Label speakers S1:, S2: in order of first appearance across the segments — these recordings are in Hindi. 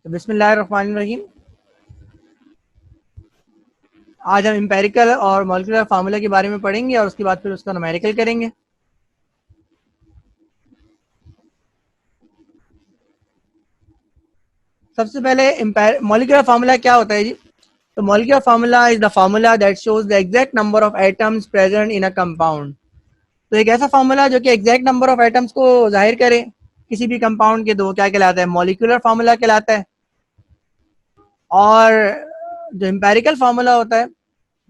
S1: तो बिस्मिल्लाहिर्रहमानिर्रहीम। आज हम एम्पेरिकल और मॉलिक्यूलर फार्मूला के बारे में पढ़ेंगे और उसके बाद फिर उसका न्यूमेरिकल करेंगे। सबसे पहले मॉलिक्यूलर फार्मूला क्या होता है जी? तो molecular formula is the formula that shows the exact number of atoms present in a compound. तो एक ऐसा फार्मूला जो कि एग्जैक्ट नंबर ऑफ एटम्स को जाहिर करे किसी भी कंपाउंड के, दो क्या कहलाता है? मॉलिक्यूलर फार्मूला कहलाता है। और जो एम्पेरिकल फार्मूला होता है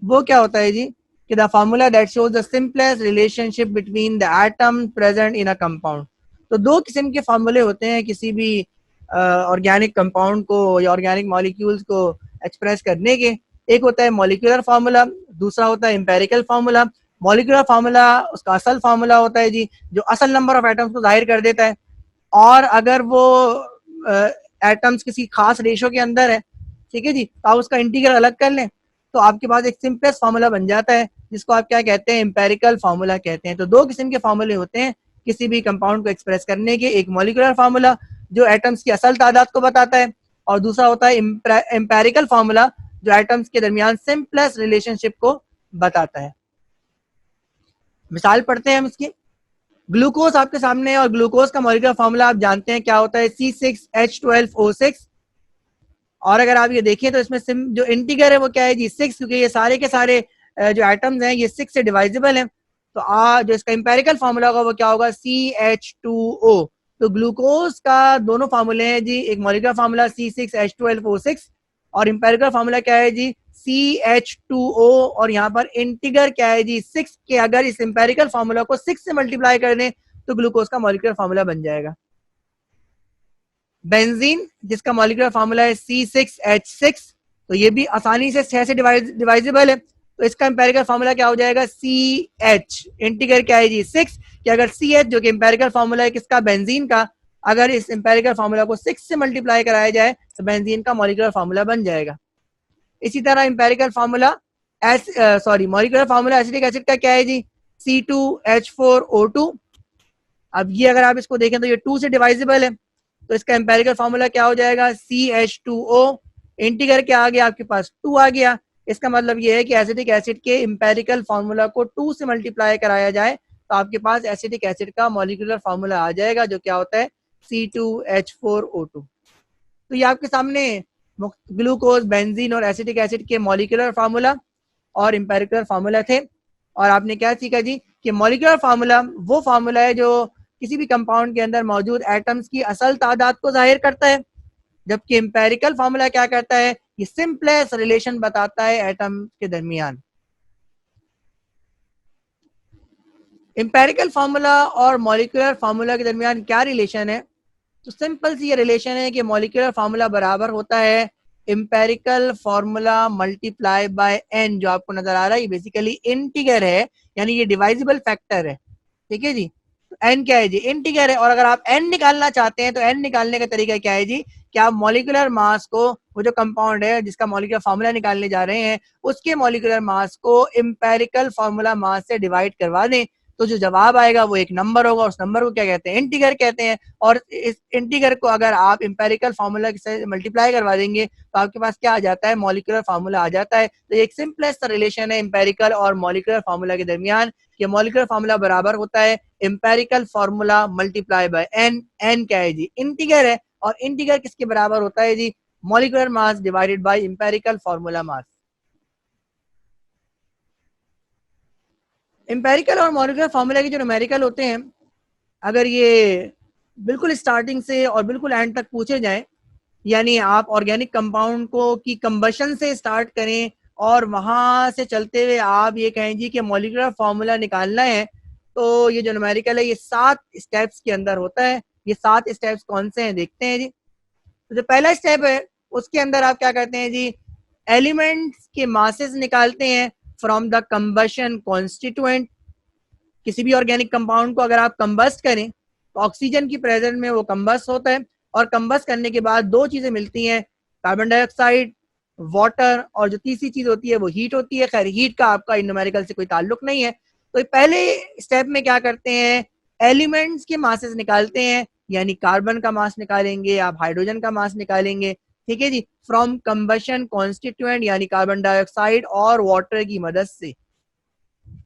S1: वो क्या होता है जी? कि the formula that shows the simplest relationship between the atom present in a compound. तो दो किस्म के फार्मूले होते हैं किसी भी ऑर्गेनिक कंपाउंड को या ऑर्गेनिक मॉलिक्यूल्स को एक्सप्रेस करने के। एक होता है मॉलिक्यूलर फार्मूला, दूसरा होता है एम्पेरिकल फार्मूला। मॉलिक्यूलर फार्मूला उसका असल फार्मूला होता है जी, जो असल नंबर ऑफ एटम्स को जाहिर कर देता है। और अगर वो एटम्स किसी खास रेशो के अंदर है, ठीक है जी, तो आप उसका इंटीग्रल अलग कर लें तो आपके पास एक सिंपलेस्ट फार्मूला बन जाता है, जिसको आप क्या कहते हैं? एम्पेरिकल फार्मूला कहते हैं। तो दो किस्म के फार्मूले होते हैं किसी भी कंपाउंड को एक्सप्रेस करने के। एक मॉलिक्यूलर फार्मूला जो एटम्स की असल तादाद को बताता है, और दूसरा होता है एम्पेरिकल फार्मूला जो एटम्स के दरमियान सिंपलेस्ट रिलेशनशिप को बताता है। मिसाल पढ़ते हैं हम इसकी। ग्लूकोज आपके सामने है और ग्लूकोज का मॉलिक्यूलर फार्मूला आप जानते हैं क्या होता है? C6H12O6। और अगर आप ये देखिए तो इसमें जो इंटीगर है वो क्या है जी? 6, क्योंकि ये सारे के सारे जो एटम्स हैं ये 6 से डिवाइजिबल हैं। तो जो इसका इंपेरिकल फार्मूला होगा वो क्या होगा? CH2O। तो ग्लूकोज का दोनों फार्मूले हैं जी, एक मॉलिक्यूलर फार्मूला C6H12O6 और इंपेरिकल फार्मूला क्या है जी? CH2O। और यहाँ पर इंटीगर क्या है जी? 6 के अगर इस इंपेरिकल फार्मूला को 6 से मल्टीप्लाई कर दें तो ग्लूकोज का मॉलिक्यूलर फार्मूला बन जाएगा। बेंजीन जिसका मॉलिक्यूलर फार्मूला है C6H6, तो ये भी आसानी से 6 से डिवाइजिबल है। तो इसका इंपेरिकल फार्मूला क्या हो जाएगा? CH। इंटीगर क्या है जी? 6। कि अगर CH जो कि इंपेरिकल फार्मूला है किसका? बेंजीन का, अगर इस इंपेरिकल फार्मूला को 6 से मल्टीप्लाई कराया जाए तो बेंजीन का मॉलिक्यूलर फार्मूला बन जाएगा। इसी तरह empirical formula molecular formula acetic acid का क्या है जी? C2H4O2। अब ये अगर आप इसको देखें तो ये 2 से डिवाइजिबल है, तो इसका एम्पेरिकल फार्मूला क्या हो जाएगा? CH2O। इंटीगर क्या आ गया आपके पास? 2 आ गया। इसका मतलब ये है कि एसिटिक एसिड के एम्पेरिकल फार्मूला को 2 से मल्टीप्लाई कराया जाए तो आपके पास एसिटिक एसिड का मॉलिक्यूलर फार्मूला आ जाएगा, जो क्या होता है? C2H4O2। तो ये आपके सामने ग्लूकोज, बेंजीन और एसिटिक एसिड के मॉलिक्यूलर फार्मूला और एम्पेरिकल फार्मूला थे। और आपने क्या सीखा जी? कि मॉलिक्यूलर फार्मूला वो फार्मूला है जो किसी भी कंपाउंड के अंदर मौजूद एटम्स की असल तादाद को जाहिर करता है, जबकि एम्पेरिकल फार्मूला क्या करता है? ये सिंपलेस्ट रिलेशन बताता है एटम के दरमियान। एम्पेरिकल फार्मूला और मॉलिक्यूलर फार्मूला के दरमियान क्या रिलेशन है? तो सिंपल सी ये रिलेशन है कि मॉलिक्यूलर फार्मूला बराबर होता है empirical formula multiply by n। जो आपको नजर आ रहा है ये बेसिकली इंटीगर है, यानी ये डिवाइजिबल फैक्टर है, ठीक है जी। तो n क्या है जी? इंटीगर है। और अगर आप n निकालना चाहते हैं तो n निकालने का तरीका क्या है जी? कि आप मॉलिक्यूलर मास को, वो जो कंपाउंड है जिसका मॉलिक्यूलर फार्मूला निकालने जा रहे हैं, उसके मॉलिक्यूलर मास को एम्पेरिकल फार्मूला मास से डिवाइड करवा दें तो जो जवाब आएगा वो एक नंबर होगा। उस नंबर को क्या कहते हैं? इंटीगर कहते हैं। और इस इंटीगर को अगर आप एम्पेरिकल फार्मूला से मल्टीप्लाई करवा देंगे तो आपके पास क्या आ जाता है? मॉलिक्यूलर फार्मूला आ जाता है। तो ये एक सिंपलेस्ट रिलेशन है एम्पेरिकल और मॉलिक्यूलर फार्मूला के दरमियान, कि मॉलिक्यूलर फार्मूला बराबर होता है empirical formula multiply by n। n क्या है जी? इंटीगर है। और इंटीगर किसके बराबर होता है जी? Molecular mass divided by empirical formula mass. Empirical और मॉलिक्यूलर फार्मूला के जो न्यूमेरिकल होते हैं, अगर ये बिल्कुल स्टार्टिंग से और बिल्कुल एंड तक पूछे जाएं, यानी आप ऑर्गेनिक कंपाउंड को की कंबशन से स्टार्ट करें और वहां से चलते हुए आप ये कहें जी कि मॉलिक्यूलर फार्मूला निकालना है, तो ये जो न्यूमेरिकल है ये 7 स्टेप्स के अंदर होता है। ये 7 स्टेप्स कौन से हैं देखते हैं जी। तो जो पहला स्टेप है उसके अंदर आप क्या करते हैं जी? एलिमेंट्स के मासेस निकालते हैं फ्रॉम द कंबशन कॉन्स्टिट्यूएंट। किसी भी ऑर्गेनिक कंपाउंड को अगर आप कंबस्ट करें तो ऑक्सीजन की प्रेजेंस में वो कंबस्ट होता है, और कंबस्ट करने के बाद दो चीजें मिलती हैं, कार्बन डाइऑक्साइड, वाटर, और जो तीसरी चीज होती है वो हीट होती है। खैर हीट का आपका इन न्यूमेरिकल से कोई ताल्लुक नहीं है। तो पहले स्टेप में क्या करते हैं? एलिमेंट्स के मासेस निकालते हैं, यानी कार्बन का मास निकालेंगे, आप हाइड्रोजन का मास निकालेंगे, ठीक है जी, फ्रॉम कंबशन कॉन्स्टिट्यूएंट यानी कार्बन डाइऑक्साइड और वाटर की मदद से।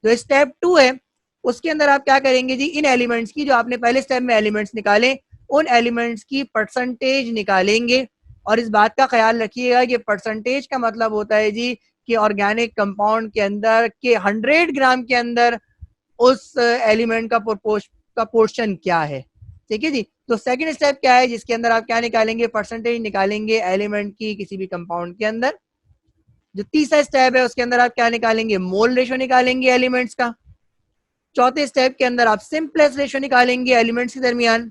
S1: तो स्टेप 2 है, उसके अंदर आप क्या करेंगे जी, इन एलिमेंट्स की, जो आपने पहले स्टेप में एलिमेंट्स निकाले, उन एलिमेंट्स की परसेंटेज निकालेंगे। और इस बात का ख्याल रखिएगा कि परसेंटेज का मतलब होता है जी कि ऑर्गेनिक कंपाउंड के अंदर के 100 ग्राम के अंदर उस एलिमेंट का पोर्शन क्या है। ठीक है जी। तो सेकंड स्टेप क्या है, जिसके अंदर आप क्या निकालेंगे, परसेंटेज निकालेंगे एलिमेंट की किसी भी कंपाउंड के अंदर। जो तीसरा स्टेप है उसके अंदर आप क्या निकालेंगे, मोल रेशो निकालेंगे एलिमेंट्स का। चौथे स्टेप के अंदर आप सिंपलेस्ट रेशो निकालेंगे एलिमेंट्स के दरमियान।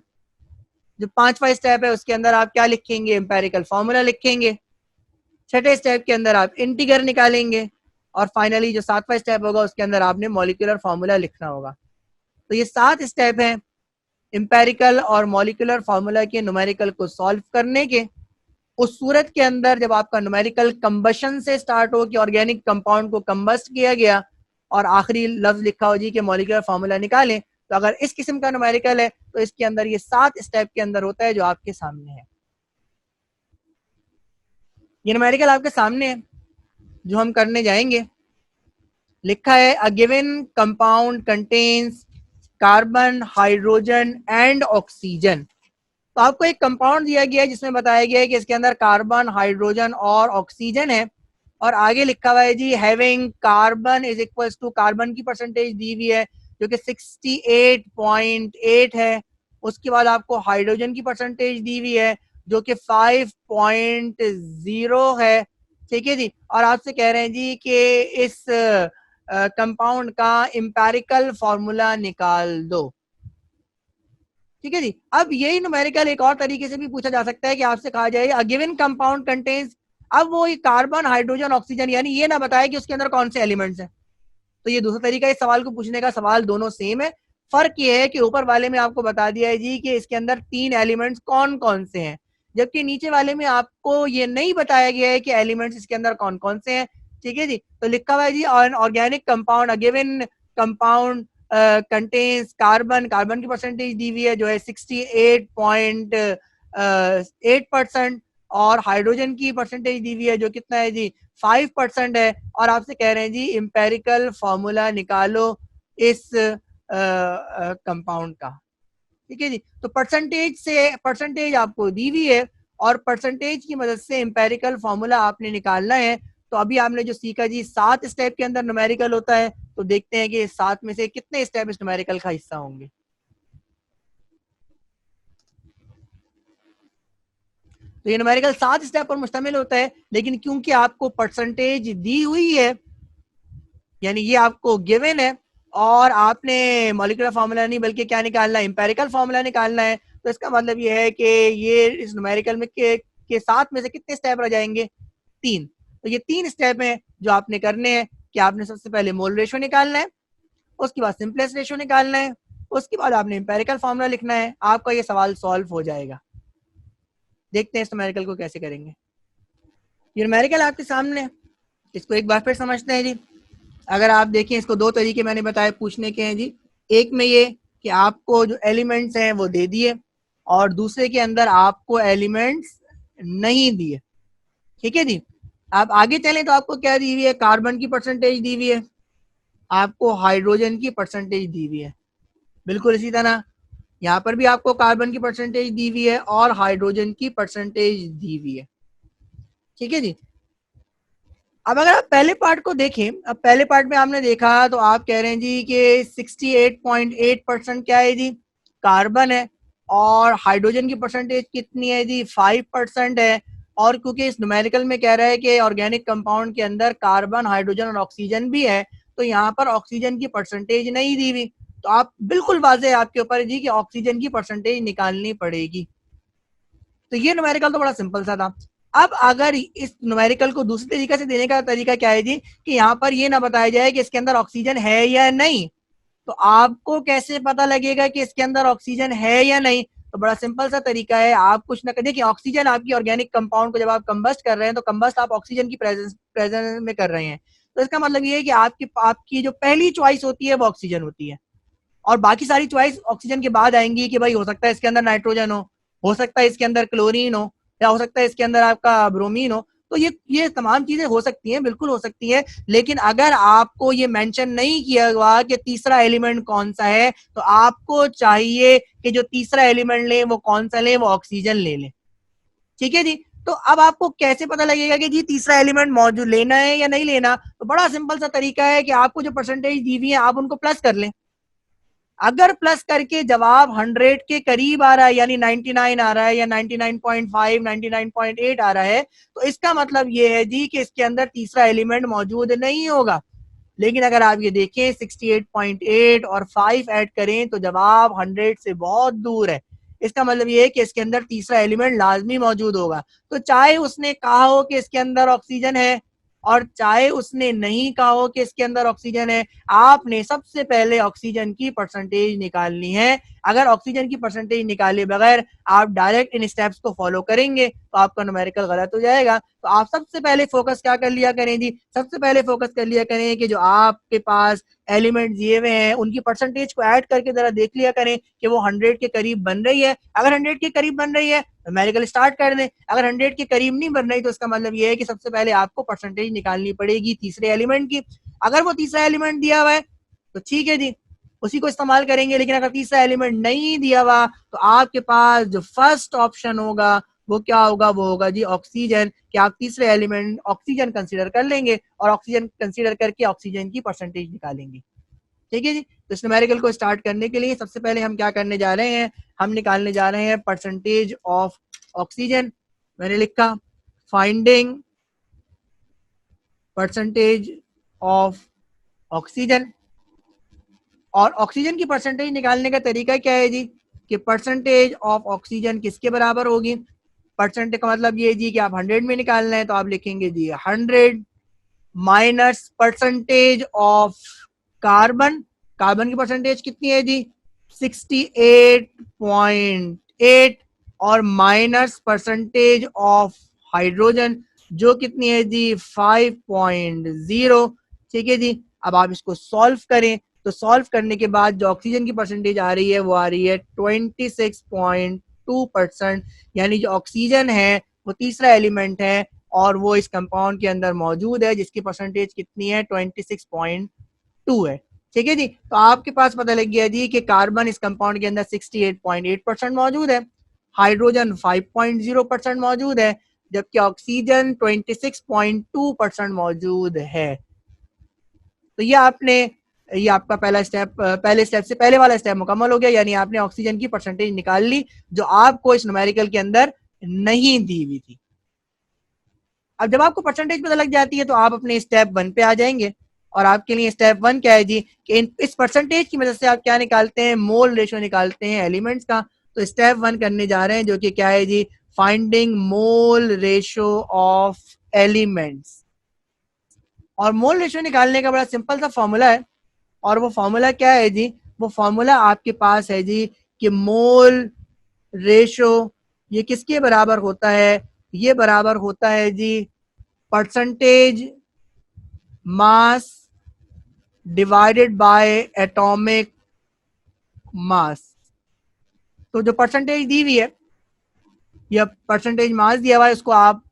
S1: जो पांचवा स्टेप है उसके अंदर आप क्या लिखेंगे, एम्पेरिकल फॉर्मूला लिखेंगे। छठे स्टेप के अंदर आप इंटीग्रल निकालेंगे। और फाइनली जो सातवां स्टेप होगा उसके अंदर आपने मॉलिक्यूलर फॉर्मूला लिखना होगा। तो ये 7 स्टेप हैं एम्पेरिकल और मॉलिक्यूलर फॉर्मूला के न्यूमेरिकल को सॉल्व करने के। उस सूरत के अंदर जब आपका न्यूमेरिकल कंबशन से स्टार्ट हो कि ऑर्गेनिक कंपाउंड को कंबस्ट किया गया और आखिरी लफ्ज लिखा हो जी कि मॉलिक्यूलर फॉर्मूला निकालें, तो अगर इस किस्म का न्यूमेरिकल है तो इसके अंदर ये 7 स्टेप के अंदर होता है जो आपके सामने है। ये न्यूमेरिकल आपके सामने है जो हम करने जाएंगे। लिखा है अ given compound contains carbon, hydrogen and oxygen. तो आपको एक कंपाउंड दिया गया है जिसमें बताया गया है कि इसके अंदर कार्बन, हाइड्रोजन और ऑक्सीजन है। और आगे लिखा हुआ है जी having carbon is equals to, carbon की परसेंटेज दी हुई है जो कि 68.8 है। उसके बाद आपको हाइड्रोजन की परसेंटेज दी हुई है जो कि 5.0 है। ठीक है जी। और आपसे कह रहे हैं जी कि इस कंपाउंड का एम्पेरिकल फॉर्मूला निकाल दो। ठीक है जी। अब यही न्यूमेरिकल एक और तरीके से भी पूछा जा सकता है कि आपसे कहा जाए अ गिवन कंपाउंड कंटेन्स, अब वो कार्बन, हाइड्रोजन, ऑक्सीजन, यानी ये ना बताया कि उसके अंदर कौन से एलिमेंट्स हैं। तो ये दूसरा तरीका इस सवाल को पूछने का, सवाल दोनों सेम है। फर्क ये है कि ऊपर वाले में आपको बता दिया है जी कि इसके अंदर 3 एलिमेंट्स कौन कौन से हैं, जबकि नीचे वाले में आपको ये नहीं बताया गया है कि एलिमेंट्स इसके अंदर कौन कौन से हैं। ठीक है जी। तो लिखा हुआ है जी organic compound, a given compound contains carbon, carbon की परसेंटेज दी हुई है जो है 68.8%, और हाइड्रोजन की परसेंटेज दी हुई है जो कितना है जी 5% है। और आपसे कह रहे हैं जी एम्पेरिकल फॉर्मूला निकालो इस कंपाउंड का। ठीक है जी। तो परसेंटेज आपको दी हुई है और परसेंटेज की मदद से एम्पेरिकल फॉर्मूला आपने निकालना है। तो अभी आपने जो सीखा जी 7 स्टेप के अंदर न्यूमेरिकल होता है, तो देखते हैं कि 7 में से कितने स्टेप इस न्यूमेरिकल का हिस्सा होंगे। तो ये न्यूमेरिकल 7 स्टेप पर मुश्तमिल होता है, लेकिन क्योंकि आपको परसेंटेज दी हुई है, यानी ये आपको गिवन है और आपने मॉलिक्यूलर फार्मूला नहीं बल्कि क्या निकालना है, एम्पेरिकल फार्मूला निकालना है। तो इसका मतलब ये है कि ये इस न्यूमेरिकल में के 7 में से कितने स्टेप रह जाएंगे, 3। तो ये 3 स्टेप हैं जो आपने करने हैं कि आपने सबसे पहले मोल रेशो निकालना है, उसके बाद सिंपलेस्ट रेशो निकालना है, उसके बाद आपने एम्पेरिकल फार्मूला लिखना है। आपका ये सवाल सॉल्व हो जाएगा। देखते हैं इस न्यूमेरिकल को कैसे करेंगे। ये न्यूमेरिकल आपके सामने है, इसको एक बार फिर समझते हैं जी। अगर आप देखें इसको 2 तरीके मैंने बताए पूछने के हैं जी। एक में ये कि आपको जो एलिमेंट्स हैं वो दे दिए, और दूसरे के अंदर आपको एलिमेंट्स नहीं दिए। ठीक है जी। आप आगे चलें तो आपको क्या दी हुई है, कार्बन की परसेंटेज दी हुई है, आपको हाइड्रोजन की परसेंटेज दी हुई है। बिल्कुल इसी तरह यहाँ पर भी आपको कार्बन की परसेंटेज दी हुई है और हाइड्रोजन की परसेंटेज दी हुई है। ठीक है जी। अब अगर आप पहले पार्ट को देखें, अब पहले पार्ट में आपने देखा तो आप कह रहे हैं जी कि 68.8% क्या है जी, कार्बन है, और हाइड्रोजन की परसेंटेज कितनी है जी 5% है। और क्योंकि इस न्यूमेरिकल में कह रहा है कि ऑर्गेनिक कंपाउंड के अंदर कार्बन, हाइड्रोजन और ऑक्सीजन भी है, तो यहाँ पर ऑक्सीजन की परसेंटेज नहीं दी हुई। तो आप बिल्कुल वाज़ेह आपके ऊपर जी कि ऑक्सीजन की परसेंटेज निकालनी पड़ेगी। तो ये न्यूमेरिकल तो बड़ा सिंपल सा था। अब अगर इस न्यूमेरिकल को दूसरे तरीके से देने का तरीका क्या है जी कि यहाँ पर ये ना बताया जाए कि इसके अंदर ऑक्सीजन है या नहीं, तो आपको कैसे पता लगेगा कि इसके अंदर ऑक्सीजन है या नहीं। तो बड़ा सिंपल सा तरीका है, आप कुछ ना करें कि ऑक्सीजन आपकी ऑर्गेनिक कंपाउंड को जब आप कंबस्ट कर रहे हैं तो कंबस्ट आप ऑक्सीजन की प्रेजेंस में कर रहे हैं। तो इसका मतलब ये है कि आपकी जो पहली चॉइस होती है वो ऑक्सीजन होती है, और बाकी सारी चॉइस ऑक्सीजन के बाद आएंगी कि भाई हो सकता है इसके अंदर नाइट्रोजन हो सकता है इसके अंदर क्लोरीन हो, या हो सकता है इसके अंदर आपका ब्रोमीन हो। तो ये तमाम चीजें हो सकती हैं, बिल्कुल हो सकती है, लेकिन अगर आपको ये मेंशन नहीं किया हुआ कि तीसरा एलिमेंट कौन सा है, तो आपको चाहिए कि जो तीसरा एलिमेंट ले वो कौन सा ले, वो ऑक्सीजन ले ले। ठीक है जी। तो अब आपको कैसे पता लगेगा कि जी तीसरा एलिमेंट मौजूद लेना है या नहीं लेना? तो बड़ा सिंपल सा तरीका है कि आपको जो परसेंटेज दी हुई है आप उनको प्लस कर लें। अगर प्लस करके जवाब 100 के करीब आ रहा है, यानी 99 आ रहा है या 99.5, 99.8 आ रहा है, तो इसका मतलब ये है जी कि इसके अंदर तीसरा एलिमेंट मौजूद नहीं होगा। लेकिन अगर आप ये देखें 68.8 और 5 ऐड करें तो जवाब 100 से बहुत दूर है। इसका मतलब ये है कि इसके अंदर तीसरा एलिमेंट लाजमी मौजूद होगा। तो चाहे उसने कहा हो कि इसके अंदर ऑक्सीजन है और चाहे उसने नहीं कहा हो कि इसके अंदर ऑक्सीजन है, आपने सबसे पहले ऑक्सीजन की परसेंटेज निकालनी है। अगर ऑक्सीजन की परसेंटेज निकाले बगैर आप डायरेक्ट इन स्टेप्स को फॉलो करेंगे तो आपका न्यूमेरिकल गलत हो जाएगा। तो आप सबसे पहले फोकस क्या कर लिया करें जी, सबसे पहले फोकस कर लिया करें कि जो आपके पास एलिमेंट दिए हुए हैं उनकी परसेंटेज को ऐड करके जरा देख लिया करें कि वो 100 के करीब बन रही है। अगर 100 के करीब बन रही है न्यूमेरिकल स्टार्ट कर दें। अगर 100 के करीब नहीं बन रही तो इसका मतलब ये है कि सबसे पहले आपको परसेंटेज निकालनी पड़ेगी तीसरे एलिमेंट की। अगर वो तीसरा एलिमेंट दिया हुआ है तो ठीक है जी, उसी को इस्तेमाल करेंगे। लेकिन अगर तीसरा एलिमेंट नहीं दिया हुआ तो आपके पास जो फर्स्ट ऑप्शन होगा वो क्या होगा, वो होगा जी ऑक्सीजन। कि आप तीसरे एलिमेंट ऑक्सीजन कंसीडर कर लेंगे और ऑक्सीजन कंसीडर करके ऑक्सीजन की परसेंटेज निकालेंगे। ठीक है जी। तो इस न्यूमेरिकल को स्टार्ट करने के लिए सबसे पहले हम क्या करने जा रहे हैं, हम निकालने जा रहे हैं परसेंटेज ऑफ ऑक्सीजन। मैंने लिखा फाइंडिंग परसेंटेज ऑफ ऑक्सीजन। और ऑक्सीजन की परसेंटेज निकालने का तरीका क्या है जी, कि परसेंटेज ऑफ ऑक्सीजन किसके बराबर होगी। परसेंटेज का मतलब ये जी कि आप 100 में निकालना है तो आप लिखेंगे जी 100 minus percentage of carbon. Carbon की परसेंटेज कितनी है जी 68.8 और माइनस परसेंटेज ऑफ हाइड्रोजन जो कितनी है जी 5.0। ठीक है जी। अब आप इसको सॉल्व करें तो सॉल्व करने के बाद जो ऑक्सीजन की परसेंटेज आ रही है वो आ रही है 26.2%। यानी जो ऑक्सीजन है वो तीसरा एलिमेंट है और वो इस कंपाउंड के अंदर मौजूद है जिसकी परसेंटेज कितनी है 26.2 है। ठीक है जी। तो आपके पास पता लग गया जी कि कार्बन इस कंपाउंड के अंदर 68.8% मौजूद है, हाइड्रोजन 5.0% मौजूद है, जबकि ऑक्सीजन 26.2% मौजूद है। तो ये आपका पहला स्टेप, पहले स्टेप से पहले वाला स्टेप मुकम्मल हो गया। यानी आपने ऑक्सीजन की परसेंटेज निकाल ली जो आपको इस न्यूमेरिकल के अंदर नहीं दी हुई थी। अब जब आपको परसेंटेज पता लग जाती है तो आप अपने स्टेप 1 पे आ जाएंगे। और आपके लिए स्टेप 1 क्या है जी, कि इस परसेंटेज की मदद से आप क्या निकालते हैं, मोल रेशो निकालते हैं एलिमेंट्स का। तो स्टेप 1 करने जा रहे हैं जो कि क्या है जी, finding mole ratio of elements. और मोल रेशो निकालने का बड़ा सिंपल सा फॉर्मूला है। और वो फॉर्मूला क्या है जी, वो फॉर्मूला आपके पास है जी कि मोल रेशो ये किसके बराबर होता है, ये बराबर होता है जी percentage mass divided by atomic mass. तो जो परसेंटेज दी हुई है या परसेंटेज मास दिया हुआ है उसको आप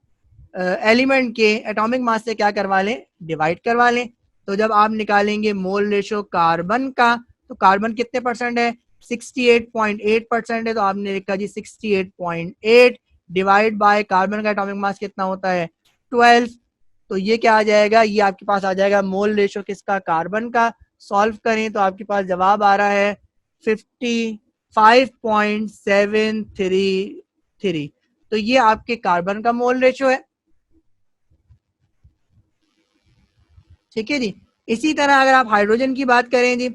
S1: एलिमेंट के एटॉमिक मास से क्या करवा लें, डिवाइड करवा लें। तो जब आप निकालेंगे मोल रेशो कार्बन का तो कार्बन कितने परसेंट है 68.8% है। तो आपने लिखा जी 68.8 डिवाइड बाय कार्बन का एटॉमिक मास कितना होता है 12। तो ये क्या आ जाएगा, ये आपके पास आ जाएगा मोल रेशो किसका, कार्बन का। सॉल्व करें तो आपके पास जवाब आ रहा है 55.733। तो ये आपके कार्बन का मोल रेशो है। ठीक है जी। इसी तरह अगर आप हाइड्रोजन की बात करें जी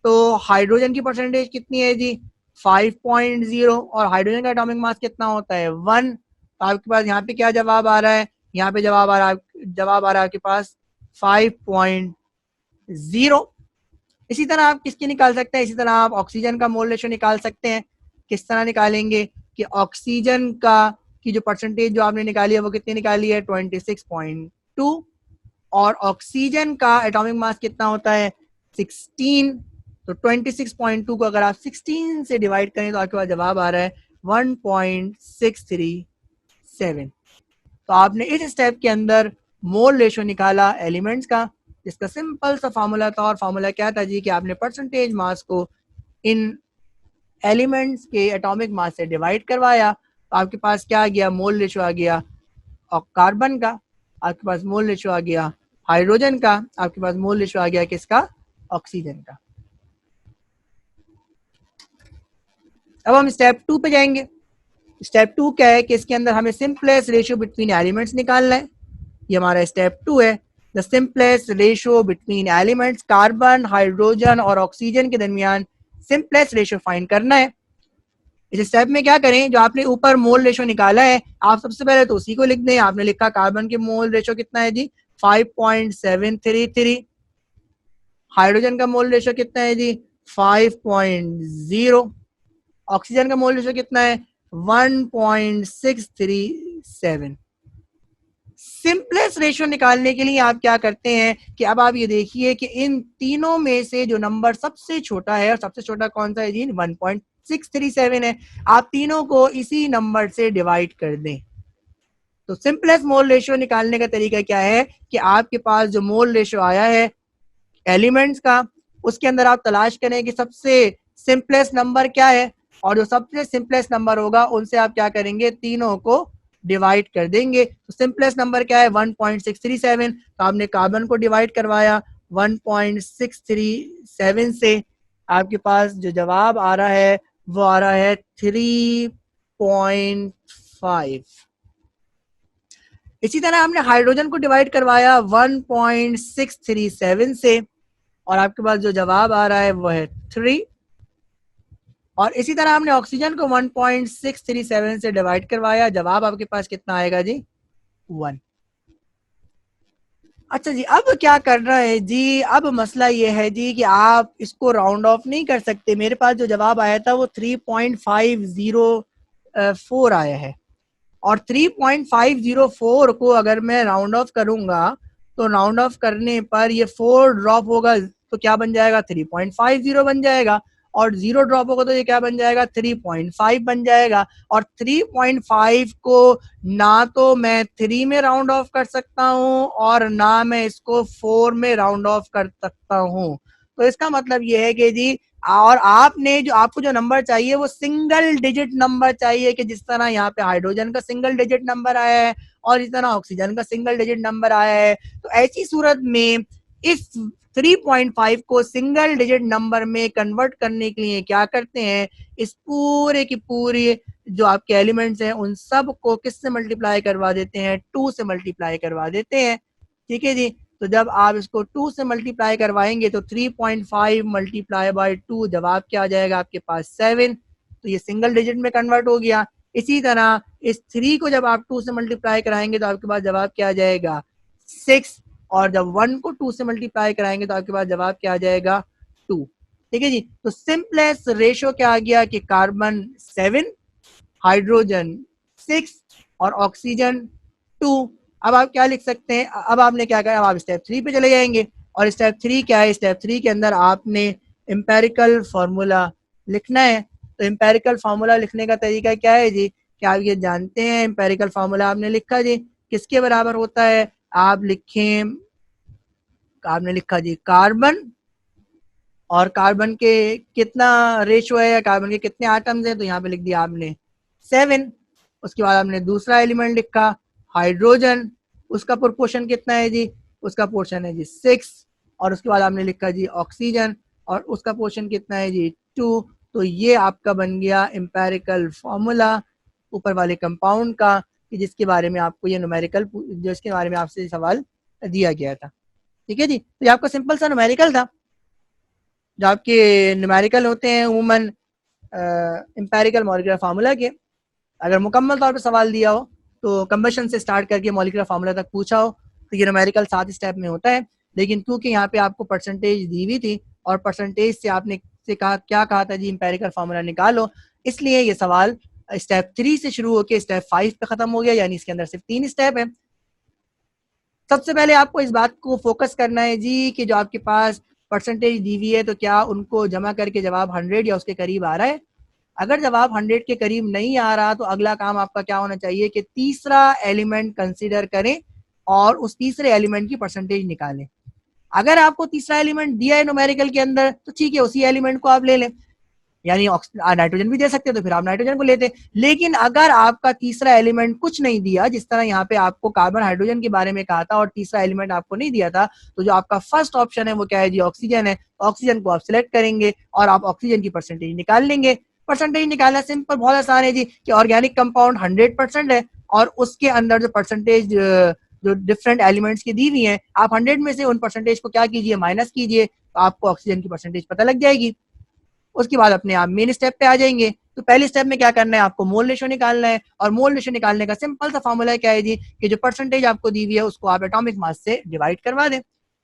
S1: तो हाइड्रोजन की परसेंटेज कितनी है जी 5.0 और हाइड्रोजन का एटॉमिक मास कितना होता है 1। तो आपके पास यहाँ पे क्या जवाब आ रहा है, यहाँ पे जवाब आ रहा है आपके पास 5.0। इसी तरह आप किसकी निकाल सकते हैं, इसी तरह आप ऑक्सीजन का मोल रेशो निकाल सकते हैं। किस तरह निकालेंगे कि ऑक्सीजन का की जो परसेंटेज जो आपने निकाली है वो कितनी निकाली है 26.2 और ऑक्सीजन का एटॉमिक मास कितना होता है 16। तो 26.2 को अगर आप 16 से डिवाइड करें तो आपके पास जवाब आ रहा है 1.637। 7। तो आपने इस स्टेप के अंदर मोल रेशो निकाला एलिमेंट्स का, जिसका सिंपल सा फार्मूला था। और फार्मूला क्या था जी कि आपने परसेंटेज मास को इन एलिमेंट्स के एटॉमिक मास से डिवाइड करवाया, तो आपके पास क्या आ गया, मोल रेशो आ गया और कार्बन का, आपके पास मोल रेशो आ गया हाइड्रोजन का, आपके पास मोल रेशो आ गया किसका, ऑक्सीजन का। अब हम स्टेप 2 पे जाएंगे। स्टेप 2 क्या है कि इसके अंदर हमें सिंपलेस्ट रेशियो बिटवीन एलिमेंट्स निकालना है। ये हमारा स्टेप 2 है। The simplest ratio between elements, carbon, hydrogen और ऑक्सीजन के दरमियान सिंपलेस्ट रेशियो फाइंड करना है। इस स्टेप में क्या करें, जो आपने ऊपर मोल रेशो निकाला है, आप सबसे पहले तो उसी को लिख दें। आपने लिखा कार्बन के मोल रेशो कितना है जी, 5.733। हाइड्रोजन का मोल रेशो कितना है जी, 5.0। ऑक्सीजन का मोल रेशो कितना है, 1.637। सिंपलेस्ट रेशियो निकालने के लिए आप क्या करते हैं कि अब आप ये देखिए कि इन तीनों में से जो नंबर सबसे छोटा है, और सबसे छोटा कौन सा है जी, 1.637 है। आप तीनों को इसी नंबर से डिवाइड कर दें। तो सिंपलेस्ट मोल रेशियो निकालने का तरीका क्या है कि आपके पास जो मोल रेशियो आया है एलिमेंट्स का, उसके अंदर आप तलाश करें कि सबसे सिंपलेस्ट नंबर क्या है, और जो सबसे सिंपलेस्ट नंबर होगा उनसे आप क्या करेंगे, तीनों को डिवाइड कर देंगे। तो सिंपलेस्ट नंबर क्या है, 1.637। तो आपने कार्बन को डिवाइड करवाया 1.637 से, आपके पास जो जवाब आ रहा है वो आ रहा है 3.5। इसी तरह हमने हाइड्रोजन को डिवाइड करवाया 1.637 से, और आपके पास जो जवाब आ रहा है वो है 3। और इसी तरह हमने ऑक्सीजन को 1.637 से डिवाइड करवाया, जवाब आपके पास कितना आएगा जी, 1। अच्छा जी, अब क्या करना है जी, अब मसला ये है जी कि आप इसको राउंड ऑफ नहीं कर सकते। मेरे पास जो जवाब आया था वो 3.504 आया है, और 3.504 को अगर मैं राउंड ऑफ करूंगा तो राउंड ऑफ करने पर ये 4 ड्रॉप होगा, तो क्या बन जाएगा, 3.50 बन जाएगा। और 0 ड्रॉप होगा तो ये क्या बन जाएगा, 3.5 बन जाएगा। और 3.5 को ना तो मैं 3 में राउंड ऑफ कर सकता हूँ और ना मैं इसको 4 में राउंड ऑफ कर सकता हूँ। तो इसका मतलब ये है कि जी, और आपने जो, आपको जो नंबर चाहिए वो सिंगल डिजिट नंबर चाहिए, कि जिस तरह यहाँ पे हाइड्रोजन का सिंगल डिजिट नंबर आया है और इस तरह ऑक्सीजन का सिंगल डिजिट नंबर आया है। तो ऐसी सूरत में इस 3.5 को सिंगल डिजिट नंबर में कन्वर्ट करने के लिए क्या करते हैं, इस पूरे की पूरी जो आपके एलिमेंट्स हैं उन सब को किससे मल्टीप्लाई करवा देते हैं, 2 से मल्टीप्लाई करवा देते हैं। ठीक है जी। तो जब आप इसको 2 से मल्टीप्लाई करवाएंगे तो 3.5 मल्टीप्लाई बाय 2, जवाब क्या आ जाएगा आपके पास, 7। तो ये सिंगल डिजिट में कन्वर्ट हो गया। इसी तरह इस 3 को जब आप 2 से मल्टीप्लाई कराएंगे तो आपके पास जवाब क्या आ जाएगा, 6। और जब 1 को 2 से मल्टीप्लाई कराएंगे तो आपके पास जवाब क्या आ जाएगा, 2। ठीक है जी। तो सिंपलेस्ट रेशियो क्या आ गया कि कार्बन 7, हाइड्रोजन 6 और ऑक्सीजन 2। अब आप क्या लिख सकते हैं, अब आपने क्या करा, अब आप स्टेप 3 पे चले जाएंगे। और स्टेप 3 क्या है, स्टेप 3 के अंदर आपने एम्पेरिकल फार्मूला लिखना है। तो एम्पेरिकल फार्मूला लिखने का तरीका क्या है जी, क्या आप ये जानते हैं, एम्पेरिकल फार्मूला आपने लिखा जी किसके बराबर होता है, आप लिखें, आपने लिखा जी कार्बन, और कार्बन के कितना रेशो है, कार्बन के कितने आटम्स हैं, तो यहाँ पे लिख दिया आपने 7। उसके बाद आपने दूसरा एलिमेंट लिखा हाइड्रोजन, उसका प्रोपोर्शन कितना है जी, उसका पोर्शन है जी 6। और उसके बाद आपने लिखा जी ऑक्सीजन, और उसका पोर्शन कितना है जी 2। तो ये आपका बन गया एम्पेरिकल फॉर्मूला ऊपर वाले कंपाउंड का, कि जिसके बारे में आपको ये न्यूमेरिकल, जो इसके बारे में आपसे सवाल दिया गया था। ठीक है जी। तो ये आपका सिंपल सा न्यूमेरिकल था। जो आपके न्यूमेरिकल होते हैं उमूमन एम्पेरिकल मॉलिक्यूलर फार्मूला के, अगर मुकम्मल तौर पे सवाल दिया हो तो कंबशन से स्टार्ट करके मॉलिक्यूलर फार्मूला तक पूछा हो तो ये न्यूमेरिकल 7 स्टेप में होता है। लेकिन क्योंकि यहाँ पे आपको परसेंटेज दी हुई थी और परसेंटेज से आपने से कहा, क्या कहा था जी, एम्पेरिकल फार्मूला निकालो, इसलिए ये सवाल स्टेप 3 से शुरू होकर स्टेप 5 पे खत्म हो गया, यानी इसके अंदर सिर्फ 3 स्टेप है। सबसे पहले आपको इस बात को फोकस करना है जी कि जो आपके पास परसेंटेज दी हुई है तो क्या उनको जमा करके जवाब 100 या उसके करीब आ रहा है। अगर जवाब 100 के करीब नहीं आ रहा तो अगला काम आपका क्या होना चाहिए कि तीसरा एलिमेंट कंसीडर करें और उस तीसरे एलिमेंट की परसेंटेज निकालें। अगर आपको तीसरा एलिमेंट दिया है न्यूमेरिकल के अंदर तो ठीक है, उसी एलिमेंट को आप ले लें, यानी नाइट्रोजन भी दे सकते हैं तो फिर आप नाइट्रोजन को लेते। लेकिन अगर आपका तीसरा एलिमेंट कुछ नहीं दिया, जिस तरह यहाँ पे आपको कार्बन हाइड्रोजन के बारे में कहा था और तीसरा एलिमेंट आपको नहीं दिया था, तो जो आपका फर्स्ट ऑप्शन है वो क्या है जी, ऑक्सीजन है। ऑक्सीजन को आप सिलेक्ट करेंगे और आप ऑक्सीजन की परसेंटेज निकाल लेंगे। परसेंटेज निकालना सिंपल, बहुत आसान है जी, कि ऑर्गेनिक कंपाउंड 100% है और उसके अंदर जो परसेंटेज जो डिफरेंट एलिमेंट्स की दी हुई है, आप 100 में से उन परसेंटेज को क्या कीजिए, माइनस कीजिए, तो आपको ऑक्सीजन की परसेंटेज पता लग जाएगी। उसके बाद अपने आप मेन स्टेप पे आ जाएंगे। तो पहले स्टेप में क्या करना है, आपको मोल रेशो निकालना है और मोल रेशो निकालने का सिंपल सा फॉर्मूला क्या है जी, कि जो परसेंटेज आपको दी हुई है उसको आप एटॉमिक मास से डिवाइड करवा दें।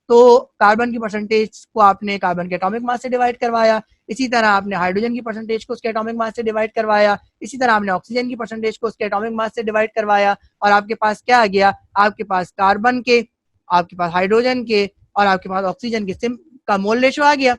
S1: तो कार्बन की परसेंटेज को आपने कार्बन के एटॉमिक मास से डिवाइड करवाया, इसी तरह आपने हाइड्रोजन की परसेंटेज को उसके एटॉमिक मास से डिवाइड करवाया, इसी तरह आपने ऑक्सीजन की परसेंटेज को उसके एटॉमिक मास से डिवाइड करवाया, और आपके पास क्या आ गया, आपके पास कार्बन के, आपके पास हाइड्रोजन के और आपके पास ऑक्सीजन के सिम का मोल रेशो आ गया।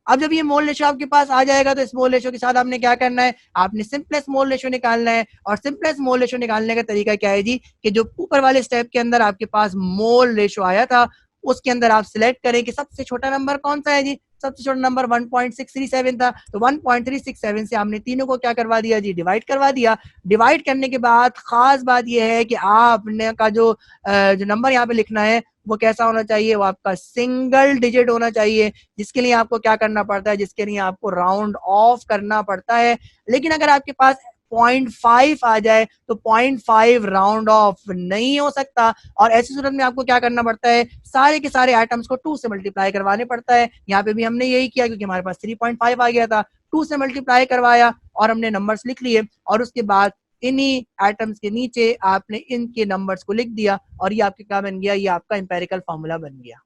S1: अब जब ये मोल रेशो आपके पास आ जाएगा तो इस मोल रेशो के साथ आपने क्या करना है, आपने सिंपलेस्ट मोल रेशो निकालना है। और सिंपलेस्ट मोल रेशो निकालने का तरीका क्या है जी, कि जो ऊपर वाले स्टेप के अंदर आपके पास मोल रेशो आया था उसके अंदर आप सिलेक्ट करें कि सबसे छोटा नंबर कौन सा है जी, सबसे छोटा नंबर 1.637 था, तो 1.367 से आपने तीनों को क्या करवा दिया जी, डिवाइड करवा दिया। डिवाइड करने के बाद खास बात यह है कि आपने का जो नंबर यहाँ पे लिखना है वो कैसा होना चाहिए, वो आपका सिंगल डिजिट होना चाहिए, जिसके लिए आपको क्या करना पड़ता है, जिसके लिए आपको राउंड ऑफ करना पड़ता है। लेकिन अगर आपके पास 0.5 आ जाए तो 0.5 राउंड ऑफ नहीं हो सकता, और ऐसी सूरत में आपको क्या करना पड़ता है, सारे के सारे आइटम्स को 2 से मल्टीप्लाई करवाने पड़ता है। यहाँ पे भी हमने यही किया क्योंकि हमारे पास 3.5 आ गया था, 2 से मल्टीप्लाई करवाया और हमने नंबर्स लिख लिए, और उसके बाद इन्हीं आइटम्स के नीचे आपने इनके नंबर्स को लिख दिया, और ये आपके क्या बन गया, ये आपका एम्पेरिकल फॉर्मूला बन गया।